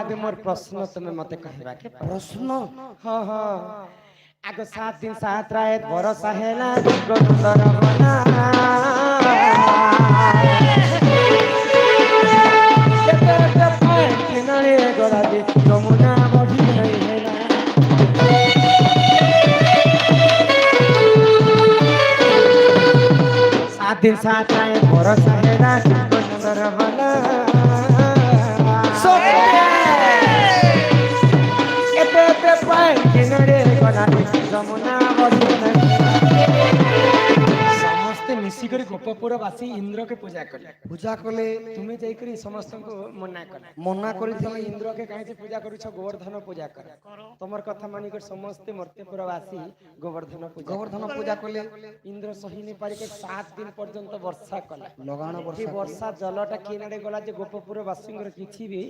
ଏବେ ମୋର ପ୍ରଶ୍ନ ତୁମେ ମତେ କହିବା କେ ପ୍ରଶ୍ନ ହଁ ହଁ ଆଗ 7 ଦିନ 7 ରାତ ବରଷା ହେଲା ସୁନ୍ଦର ମନା କିନାরে গলা যে যমুনা বহি নাই হেলা 7 দিন 7 রাত বরষা হেলা সুন্দর মনা এতে পায় কিনারে গলা যে যমুনা বহি নাই ସମସ୍ତେ ମିଶିକରି ଗୋପପୁରବାସୀ ଇନ୍ଦ୍ରକେ ପୂଜା କଲେ ପୂଜା କଲେ ତୁମେ ଯାଇକରି ସମସ୍ତଙ୍କୁ ମନା କଲେ ମନା ତମେ କରିଥିଲି ଇନ୍ଦ୍ରକେ କାହିଁକି ପୂଜା କରୁଛ ଗୋବର୍ଦ୍ଧନ ପୂଜା କର ତମର କଥା ମାନିକରି ସମସ୍ତେ ମର୍ତ୍ତ୍ୟପୁରବାସୀ ଗୋବର୍ଦ୍ଧନ ପୂଜା ଗୋବର୍ଦ୍ଧନ ପୂଜା କଲେ ଇନ୍ଦ୍ର ସହି ନି ପାରିକେ 7 ଦିନ ପର୍ଯ୍ୟନ୍ତ ବର୍ଷା କଲା ଲଗାଣ ସେ ବର୍ଷା କଲେ ବର୍ଷା ଜଲଟା କିନାରେ ଗଲା ଯେ ଗୋପପୁରବାସୀଙ୍କର କିଛି ବି